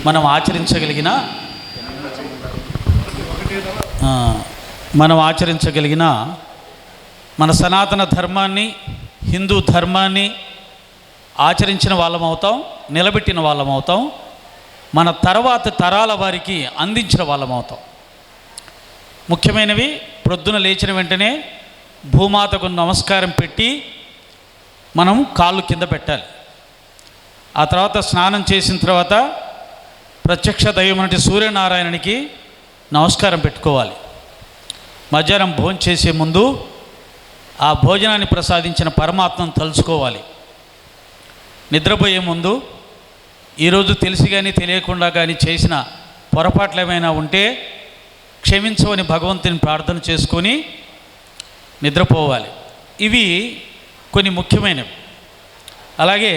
మనం ఆచరించగలిగిన మన సనాతన ధర్మాన్ని, హిందూ ధర్మాన్ని ఆచరించిన వాళ్ళం అవుతాం, నిలబెట్టిన వాళ్ళం అవుతాం, మన తర్వాత తరాల వారికి అందించిన వాళ్ళం అవుతాం. ముఖ్యమైనవి ప్రొద్దున లేచిన వెంటనే భూమాతకు నమస్కారం పెట్టి మనం కాళ్ళు కింద పెట్టాలి. ఆ తర్వాత స్నానం చేసిన తర్వాత ప్రత్యక్ష దైవం అంటే సూర్యనారాయణునికి నమస్కారం పెట్టుకోవాలి. మధ్యాహ్నం భోజనం చేసే ముందు ఆ భోజనాన్ని ప్రసాదించిన పరమాత్మను తలుచుకోవాలి. నిద్రపోయే ముందు ఈరోజు తెలిసి కానీ తెలియకుండా కానీ చేసిన పొరపాట్లు ఏమైనా ఉంటే క్షమించవని భగవంతుని ప్రార్థన చేసుకొని నిద్రపోవాలి. ఇవి కొన్ని ముఖ్యమైనవి. అలాగే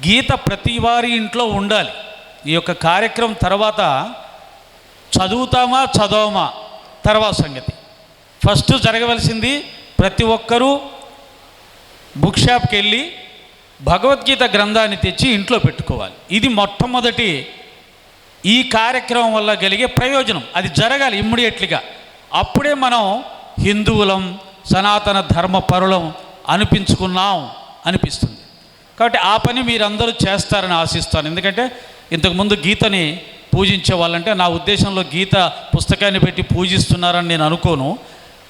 గీత ప్రతి వారి ఇంట్లో ఉండాలి. ఈ యొక్క కార్యక్రమం తర్వాత చదవమా తర్వాత సంగతి. ఫస్ట్ జరగవలసింది ప్రతి ఒక్కరూ బుక్ షాప్కి వెళ్ళి భగవద్గీత గ్రంథాన్ని తెచ్చి ఇంట్లో పెట్టుకోవాలి. ఇది మొట్టమొదటి ఈ కార్యక్రమం వల్ల కలిగే ప్రయోజనం. అది జరగాలి ఇమ్మీడియట్లీగా. అప్పుడే మనం హిందువులం, సనాతన ధర్మపరులం అనిపిస్తుంది. కాబట్టి ఆ పని మీరందరూ చేస్తారని ఆశిస్తాను. ఎందుకంటే ఇంతకుముందు గీతని పూజించే వాళ్ళంటే, నా ఉద్దేశంలో గీత పుస్తకాన్ని పెట్టి పూజిస్తున్నారని నేను అనుకోను.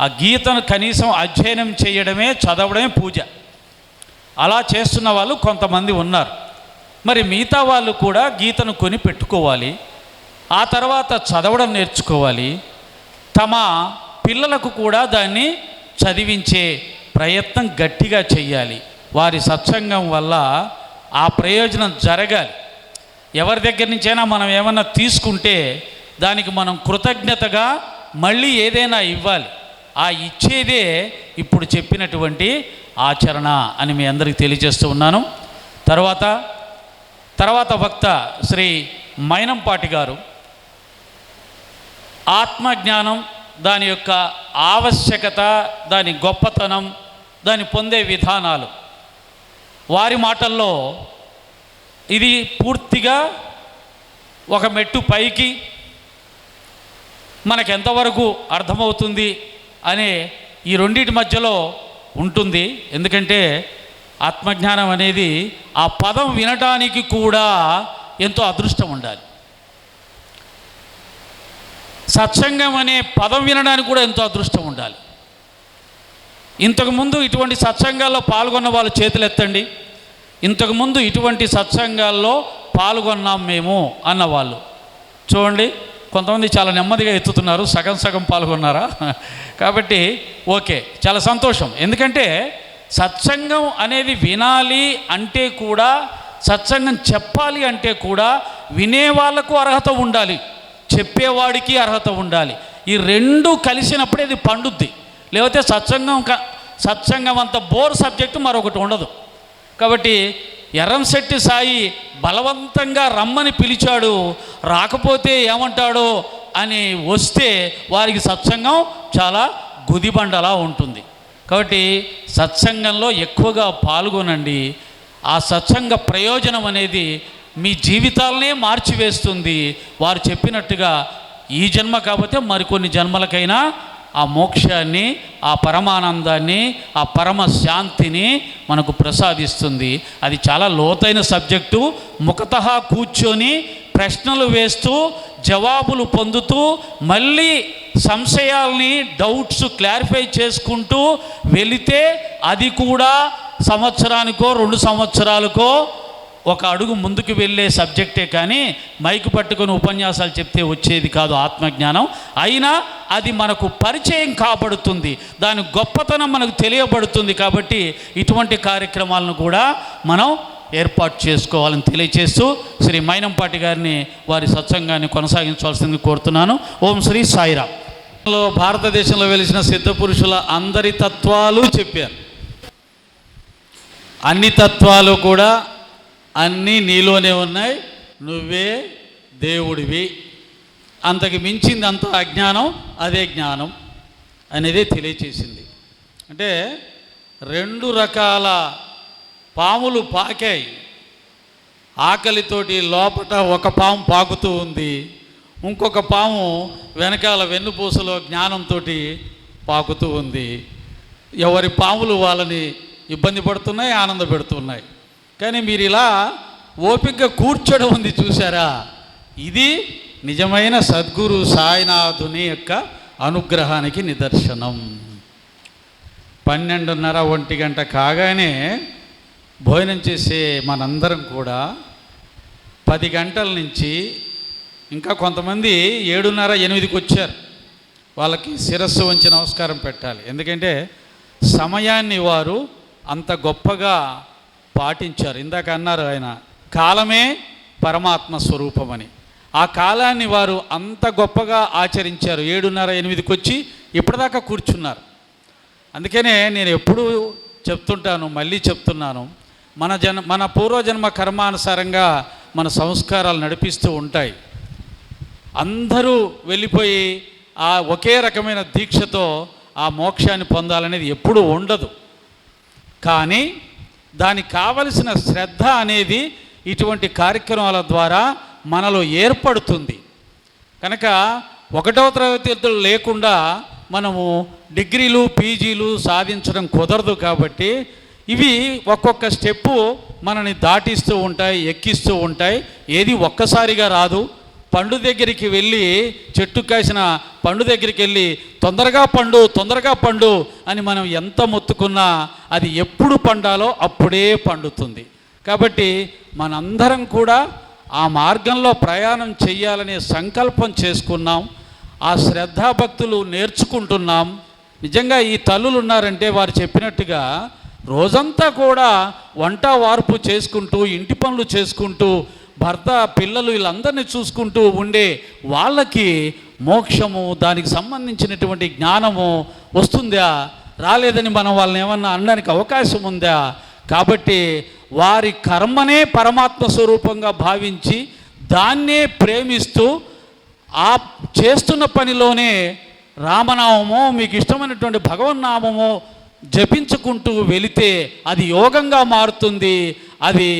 ఆ గీతను కనీసం అధ్యయనం చేయడమే, చదవడమే పూజ. అలా చేస్తున్న వాళ్ళు కొంతమంది ఉన్నారు. మరి మిగతా వాళ్ళు కూడా గీతను కొని పెట్టుకోవాలి. ఆ తర్వాత చదవడం నేర్చుకోవాలి. తమ పిల్లలకు కూడా దాన్ని చదివించే ప్రయత్నం గట్టిగా చెయ్యాలి. వారి సత్సంగం వల్ల ఆ ప్రయోజనం జరగాలి. ఎవరి దగ్గర నుంచైనా మనం ఏమన్నా తీసుకుంటే దానికి మనం కృతజ్ఞతగా మళ్ళీ ఏదైనా ఇవ్వాలి. ఆ ఇచ్చేదే ఇప్పుడు చెప్పినటువంటి ఆచరణ అని మీ అందరికీ తెలియజేస్తూ ఉన్నాను. తర్వాత వక్త శ్రీ మైనంపాటి గారు ఆత్మజ్ఞానం, దాని యొక్క ఆవశ్యకత, దాని గొప్పతనం, దాన్ని పొందే విధానాలు, వారి మాటల్లో ఇది పూర్తిగా ఒక మెట్టు పైకి మనకెంతవరకు అర్థమవుతుంది అనే ఈ రెండింటి మధ్యలో ఉంటుంది. ఎందుకంటే ఆత్మజ్ఞానం అనేది ఆ పదం వినటానికి కూడా ఎంతో అదృష్టం ఉండాలి. సత్సంగం అనే పదం వినడానికి కూడా ఎంతో అదృష్టం ఉండాలి. ఇంతకుముందు ఇటువంటి సత్సంగాల్లో పాల్గొన్న వాళ్ళు చేతులు ఎత్తండి. ఇంతకుముందు ఇటువంటి సత్సంగాల్లో పాల్గొన్నాం మేము అన్నవాళ్ళు చూడండి. కొంతమంది చాలా నెమ్మదిగా ఎత్తుతున్నారు, సగం పాల్గొన్నారా? కాబట్టి ఓకే, చాలా సంతోషం. ఎందుకంటే సత్సంగం అనేది వినాలి అంటే కూడా, సత్సంగం చెప్పాలి అంటే కూడా వినే వాళ్ళకు అర్హత ఉండాలి, చెప్పేవాడికి అర్హత ఉండాలి. ఈ రెండు కలిసినప్పుడే ఇది పండుద్ది. లేకపోతే సత్సంగం అంత బోర్ సబ్జెక్టు మరొకటి ఉండదు. కాబట్టి ఎర్రంశెట్టి సాయి బలవంతంగా రమ్మని పిలిచాడు, రాకపోతే ఏమంటాడో అని వస్తే వారికి సత్సంగం చాలా గుదిబండలా ఉంటుంది. కాబట్టి సత్సంగంలో ఎక్కువగా పాల్గొనండి. ఆ సత్సంగ ప్రయోజనం అనేది మీ జీవితాలనే మార్చివేస్తుంది. వారు చెప్పినట్టుగా ఈ జన్మ కాకపోతే మరికొన్ని జన్మలకైనా ఆ మోక్షాన్ని, ఆ పరమానందాన్ని, ఆ పరమ శాంతిని మనకు ప్రసాదిస్తుంది. అది చాలా లోతైన సబ్జెక్టు. ముఖతః కూర్చొని ప్రశ్నలు వేస్తూ జవాబులు పొందుతూ మళ్ళీ సంశయాల్ని, డౌట్స్ క్లారిఫై చేసుకుంటూ వెళితే అది కూడా సంవత్సరానికో 2 సంవత్సరాలకో ఒక అడుగు ముందుకు వెళ్ళే సబ్జెక్టే. కానీ మైకు పట్టుకొని ఉపన్యాసాలు చెప్తే వచ్చేది కాదు ఆత్మజ్ఞానం. అయినా అది మనకు పరిచయం కాబడుతుంది, దాని గొప్పతనం మనకు తెలియబడుతుంది. కాబట్టి ఇటువంటి కార్యక్రమాలను కూడా మనం ఏర్పాటు చేసుకోవాలని తెలియచేస్తూ శ్రీ మైనంపాటి గారిని వారి సత్సంగాన్ని కొనసాగించవలసింది కోరుతున్నాను. ఓం శ్రీ సాయిరామ్. భారతదేశంలో వెలిసిన సిద్ధ పురుషుల అందరి తత్వాలు చెప్పారు. అన్ని తత్వాలు కూడా అన్నీ నీలోనే ఉన్నాయి, నువ్వే దేవుడివి. అంతకు మించింది అంత అజ్ఞానం, అదే జ్ఞానం అనేది తెలియచేసింది. అంటే 2 రకాల పాములు పాకాయి. ఆకలితోటి లోపట ఒక పాము పాకుతూ ఉంది, ఇంకొక పాము వెనకాల వెన్నుపూసలో జ్ఞానంతో పాకుతూ ఉంది. ఎవరి పాములు వాళ్ళని ఇబ్బంది పడుతున్నాయి, ఆనంద పెడుతున్నాయి. కానీ మీరు ఇలా ఓపికగా కూర్చోడం ఉంది చూసారా, ఇది నిజమైన సద్గురు సాయినాథుని యొక్క అనుగ్రహానికి నిదర్శనం. 12:30 1 గంట కాగానే భోజనం చేసే మనందరం కూడా 10 గంటల నుంచి, ఇంకా కొంతమంది 7:30 8కి వచ్చారు, వాళ్ళకి శిరస్సు వంచి నమస్కారం పెట్టాలి. ఎందుకంటే సమయాన్ని వారు అంత గొప్పగా పాటించారు. ఇందాక అన్నారు ఆయన, కాలమే పరమాత్మ స్వరూపమని. ఆ కాలాన్ని వారు అంత గొప్పగా ఆచరించారు. 7:30 8కి వచ్చి ఇప్పటిదాకా కూర్చున్నారు. అందుకనే నేను ఎప్పుడూ చెప్తుంటాను, మళ్ళీ చెప్తున్నాను, మన పూర్వజన్మ కర్మానుసారంగా మన సంస్కారాలు నడిపిస్తూ ఉంటాయి. అందరూ వెళ్ళిపోయి ఆ ఒకే రకమైన దీక్షతో ఆ మోక్షాన్ని పొందాలనేది ఎప్పుడూ ఉండదు. కానీ దానికి కావలసిన శ్రద్ధ అనేది ఇటువంటి కార్యక్రమాల ద్వారా మనలో ఏర్పడుతుంది. కనుక 1వ తరగతి లేకుండా మనము డిగ్రీలు పీజీలు సాధించడం కుదరదు. కాబట్టి ఇవి ఒక్కొక్క స్టెప్పు మనని దాటిస్తూ ఉంటాయి, ఎక్కిస్తూ ఉంటాయి. ఏది ఒక్కసారిగా రాదు. పండు దగ్గరికి వెళ్ళి, చెట్టు కాసిన పండు దగ్గరికి వెళ్ళి తొందరగా పండు అని మనం ఎంత మొత్తుకున్నా అది ఎప్పుడు పండాలో అప్పుడే పండుతుంది. కాబట్టి మనందరం కూడా ఆ మార్గంలో ప్రయాణం చేయాలనే సంకల్పం చేసుకున్నాం. ఆ శ్రద్ధాభక్తులు నేర్చుకుంటున్నాం. నిజంగా ఈ తల్లులు ఉన్నారంటే వారు చెప్పినట్టుగా రోజంతా కూడా వంట వార్పు చేసుకుంటూ, ఇంటి పనులు చేసుకుంటూ, భర్త పిల్లలు వీళ్ళందరినీ చూసుకుంటూ ఉండే వాళ్ళకి మోక్షము, దానికి సంబంధించినటువంటి జ్ఞానము వస్తుందా, రాలేదని మనం వాళ్ళని ఏమన్నా అనడానికి అవకాశం ఉందా? కాబట్టి వారి కర్మనే పరమాత్మ స్వరూపంగా భావించి దాన్నే ప్రేమిస్తూ ఆ చేస్తున్న పనిలోనే రామనామమో మీకు ఇష్టమైనటువంటి భగవన్నామమో జపించుకుంటూ వెళితే అది యోగంగా మారుతుంది, అది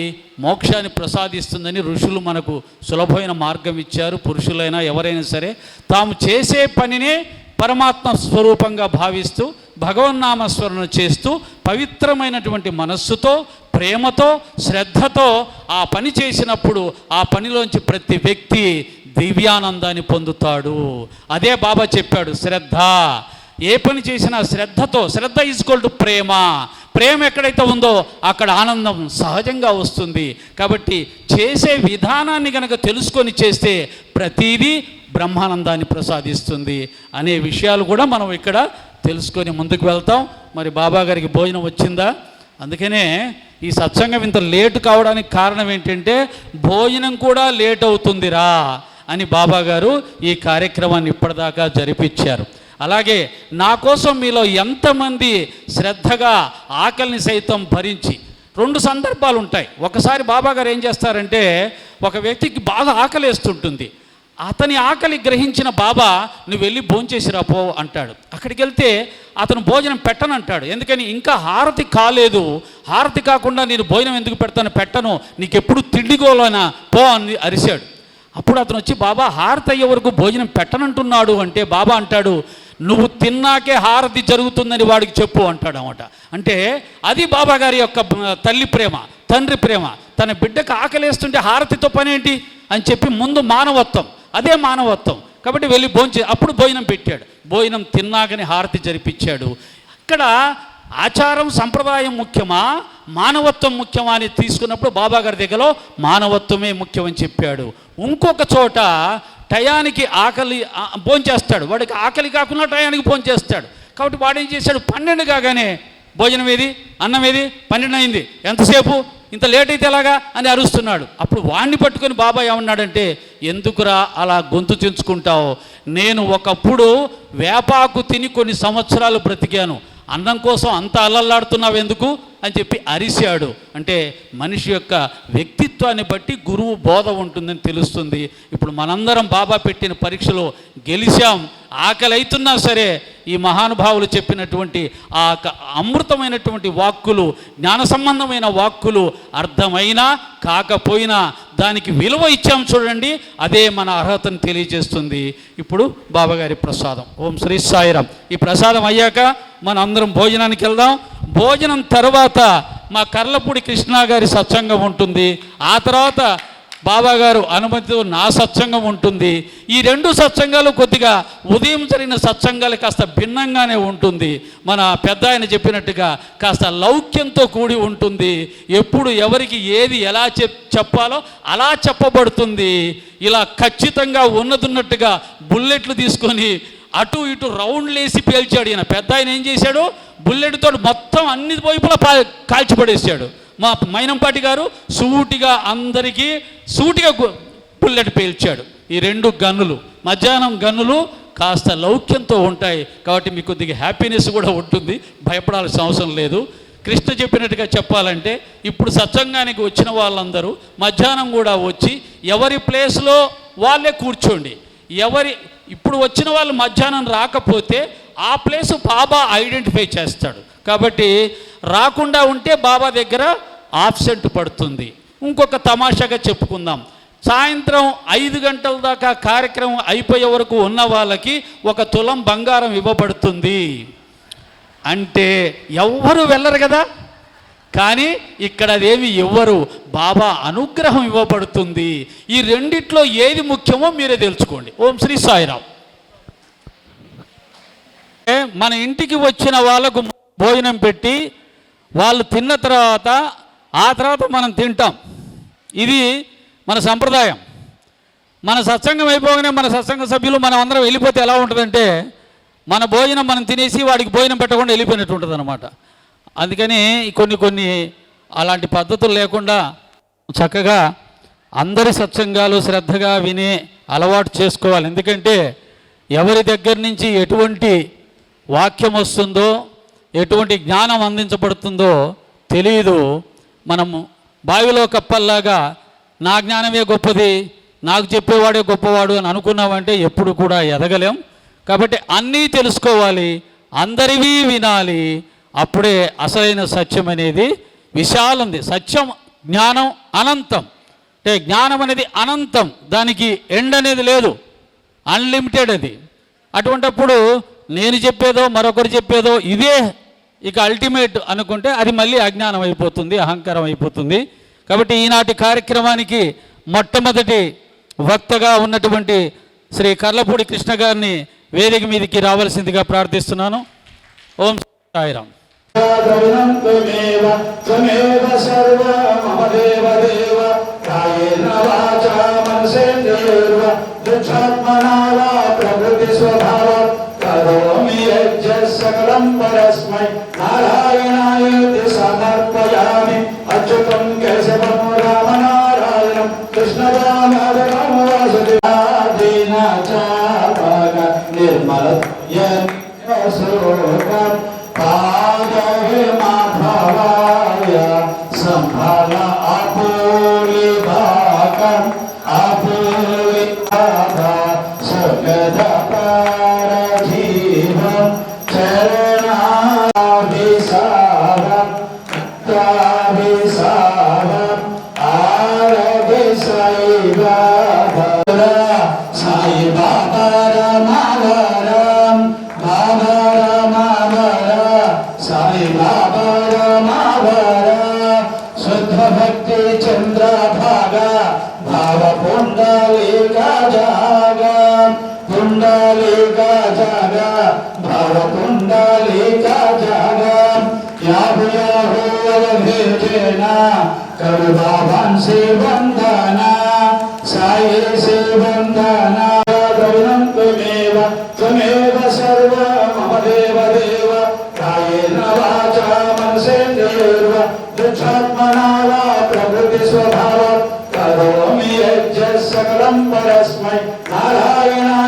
మోక్షాన్ని ప్రసాదిస్తుందని ఋషులు మనకు సులభమైన మార్గం ఇచ్చారు. పురుషులైనా ఎవరైనా సరే తాము చేసే పనినే పరమాత్మ స్వరూపంగా భావిస్తూ భగవన్నామస్మరణ చేస్తూ పవిత్రమైనటువంటి మనస్సుతో, ప్రేమతో, శ్రద్ధతో ఆ పని చేసినప్పుడు ఆ పనిలోంచి ప్రతి వ్యక్తి దివ్యానందాన్ని పొందుతాడు. అదే బాబా చెప్పాడు, శ్రద్ధ. ఏ పని చేసినా శ్రద్ధతో, శ్రద్ధ ఈజ్వల్ టు ప్రేమ. ప్రేమ ఎక్కడైతే ఉందో అక్కడ ఆనందం సహజంగా వస్తుంది. కాబట్టి చేసే విధానాన్ని కనుక తెలుసుకొని చేస్తే ప్రతిదీ బ్రహ్మానందాన్ని ప్రసాదిస్తుంది అనే విషయాలు కూడా మనం ఇక్కడ తెలుసుకొని ముందుకు వెళ్తాం. మరి బాబా గారికి భోజనం వచ్చిందా? అందుకనే ఈ సత్సంగం ఇంత లేటు కావడానికి కారణం ఏంటంటే భోజనం కూడా లేట్ అవుతుందిరా అని బాబా గారు ఈ కార్యక్రమాన్ని ఇప్పటిదాకా జరిపించారు. అలాగే నా కోసం మీలో ఎంతమంది శ్రద్ధగా ఆకలిని సైతం భరించి, 2 సందర్భాలు ఉంటాయి. ఒకసారి బాబా గారు ఏం చేస్తారంటే, ఒక వ్యక్తికి బాగా ఆకలేస్తుంటుంది. అతని ఆకలి గ్రహించిన బాబా నువ్వు వెళ్ళి భోంచేసి రాపో అంటాడు. అక్కడికి వెళ్తే అతను భోజనం పెట్టనంటాడు. ఎందుకని? ఇంకా హారతి కాలేదు, హారతి కాకుండా నేను భోజనం ఎందుకు పెట్టను, నీకెప్పుడు తిండిగోలోనా పో అని అరిశాడు. అప్పుడు అతను వచ్చి, బాబా హారతి అయ్యే వరకు భోజనం పెట్టనంటున్నాడు అంటే బాబా అంటాడు, నువ్వు తిన్నాకే హారతి జరుగుతుందని వాడికి చెప్పు అంటాడు అన్నమాట. అంటే అది బాబా గారి యొక్క తల్లి ప్రేమ, తండ్రి ప్రేమ. తన బిడ్డకు ఆకలేస్తుంటే హారతితో పని ఏంటి అని చెప్పి ముందు మానవత్వం, అదే మానవత్వం. కాబట్టి వెళ్ళి అప్పుడు భోజనం పెట్టాడు. భోజనం తిన్నాకని హారతి జరిపించాడు. ఇక్కడ ఆచారం సంప్రదాయం ముఖ్యమా, మానవత్వం ముఖ్యమా అని తీసుకున్నప్పుడు బాబా గారి దగ్గరలో మానవత్వమే ముఖ్యమని చెప్పాడు. ఇంకొక చోట టయానికి ఆకలి భోంచేస్తాడు, వాడికి ఆకలి కాకుండా టయానికి భోంచేస్తాడు. కాబట్టి వాడు ఏం చేశాడు, 12 కాగానే భోజనం ఏది, అన్నం ఏది, 12 అయింది, ఎంతసేపు, ఇంత లేట్ అయితే ఎలాగా అని అరుస్తున్నాడు. అప్పుడు వాడిని పట్టుకొని బాబా ఏమన్నాడంటే, ఎందుకురా అలా గొంతు చించుకుంటావు, నేను ఒకప్పుడు వేపాకు తిని కొన్ని సంవత్సరాలు బ్రతికాను, అన్నం కోసం అంత అల్లల్లాడుతున్నావు ఎందుకు అని చెప్పి అరిశాడు. అంటే మనిషి యొక్క వ్యక్తిత్వాన్ని బట్టి గురువు బోధ ఉంటుందని తెలుస్తుంది. ఇప్పుడు మనందరం బాబా పెట్టిన పరీక్షలో గెలిచాం. ఆకలి అవుతున్నా సరే ఈ మహానుభావులు చెప్పినటువంటి ఆ అమృతమైనటువంటి వాక్కులు, జ్ఞాన సంబంధమైన వాక్కులు అర్థమైనా కాకపోయినా దానికి విలువ ఇచ్చాం చూడండి, అదే మన అర్హతను తెలియజేస్తుంది. ఇప్పుడు బాబాగారి ప్రసాదం. ఓం శ్రీ సాయిరాం. ఈ ప్రసాదం అయ్యాక మనం అందరం భోజనానికి వెళ్దాం. భోజనం తర్వాత మా కర్లపూడి కృష్ణ గారి సత్సంగం ఉంటుంది. ఆ తర్వాత బాబాగారు అనుమతితో నా సత్సంగం ఉంటుంది. ఈ రెండు సత్సంగాలు కొద్దిగా ఉదయం జరిగిన సత్సంగాలు కాస్త భిన్నంగానే ఉంటుంది. మన పెద్ద ఆయన చెప్పినట్టుగా కాస్త లౌక్యంతో కూడి ఉంటుంది. ఎప్పుడు ఎవరికి ఏది ఎలా చెప్పాలో అలా చెప్పబడుతుంది. ఇలా ఖచ్చితంగా ఉన్నదున్నట్టుగా బుల్లెట్లు తీసుకొని అటు ఇటు రౌండ్లు వేసి పేల్చాడు. ఈయన పెద్ద ఆయన ఏం చేశాడు, బుల్లెట్తో మొత్తం అన్ని వైపులా కాల్చిపడేసాడు. మా మైనంపాటి గారు సూటిగా అందరికీ సూటిగా బుల్లెట్ పేల్చాడు. ఈ రెండు గన్నులు, మధ్యాహ్నం గన్నులు కాస్త లౌక్యంతో ఉంటాయి కాబట్టి మీకు కొద్దిగా హ్యాపీనెస్ కూడా ఉంటుంది, భయపడాల్సిన అవసరం లేదు. కృష్ణ చెప్పినట్టుగా చెప్పాలంటే ఇప్పుడు సత్సంగానికి వచ్చిన వాళ్ళందరూ మధ్యాహ్నం కూడా వచ్చి ఎవరి ప్లేస్లో వాళ్ళే కూర్చోండి. ఇప్పుడు వచ్చిన వాళ్ళు మధ్యాహ్నం రాకపోతే ఆ ప్లేసు బాబా ఐడెంటిఫై చేస్తాడు. కాబట్టి రాకుండా ఉంటే బాబా దగ్గర ఆబ్సెంట్ పడుతుంది. ఇంకొక తమాషాగా చెప్పుకుందాం. సాయంత్రం 5 గంటల దాకా కార్యక్రమం అయిపోయే వరకు ఉన్న వాళ్ళకి 1 తులం బంగారం ఇవ్వబడుతుంది. అంటే ఎవ్వరు వెళ్ళరు కదా, కానీ ఇక్కడ అదేమి ఇవ్వరు, బాబా అనుగ్రహం ఇవ్వబడుతుంది. ఈ రెండిట్లో ఏది ముఖ్యమో మీరే తెలుసుకోండి. ఓం శ్రీ సాయిరాం. మన ఇంటికి వచ్చిన వాళ్ళకు భోజనం పెట్టి వాళ్ళు తిన్న తర్వాత ఆ తర్వాత మనం తింటాం. ఇది మన సంప్రదాయం. మన సత్సంగం అయిపోగానే మన సత్సంగ సభ్యులు మనం అందరం వెళ్ళిపోతే ఎలా ఉంటుందంటే మన భోజనం మనం తినేసి వాడికి భోజనం పెట్టకుండా వెళ్ళిపోయినట్టు ఉంటుంది అన్నమాట. అందుకని కొన్ని అలాంటి పద్ధతులు లేకుండా చక్కగా అందరి సత్సంగాలు శ్రద్ధగా వినే అలవాటు చేసుకోవాలి. ఎందుకంటే ఎవరి దగ్గర నుంచి ఎటువంటి వాక్యం వస్తుందో, ఎటువంటి జ్ఞానం అందించబడుతుందో తెలియదు. మనము బావిలో కప్పల్లాగా నా జ్ఞానమే గొప్పది, నాకు చెప్పేవాడే గొప్పవాడు అని అనుకున్నామంటే ఎప్పుడు కూడా ఎదగలేం. కాబట్టి అన్నీ తెలుసుకోవాలి, అందరివి వినాలి. అప్పుడే అసలైన సత్యం అనేది విశాలంది. సత్యం జ్ఞానం అనంతం. అంటే జ్ఞానం అనేది అనంతం, దానికి ఎండ్ అనేది లేదు, అన్లిమిటెడ్ అది. అటువంటప్పుడు నేను చెప్పేదో మరొకరు చెప్పేదో ఇదే ఇక అల్టిమేట్ అనుకుంటే అది మళ్ళీ అజ్ఞానం అయిపోతుంది, అహంకారం అయిపోతుంది. కాబట్టి ఈనాటి కార్యక్రమానికి మొట్టమొదటి వక్తగా ఉన్నటువంటి శ్రీ కర్లపూడి కృష్ణ గారిని వేదిక మీదకి రావాల్సిందిగా ప్రార్థిస్తున్నాను. ఓం సాయిరాం. सकलं परस्मै नारायणाय समर्पयामि अच्युतं केशवं रामनारायणं कृष्णदामोदरं वासुदेवादीनाचार्य निर्मल यशोकं पादविमाधवाय सम्भल अपूलिभाकं अपूलिभागा सुगध करुणावंशी वंदना साई से वंदना करुणं त्वमेव सर्व मम देव देव कायेन वाचा मनसेन्द्रियैर्वा दुःखात्मना वा प्रकृति स्वभावात् करोमि यज्ञ सकलं परस्मै नारायणाय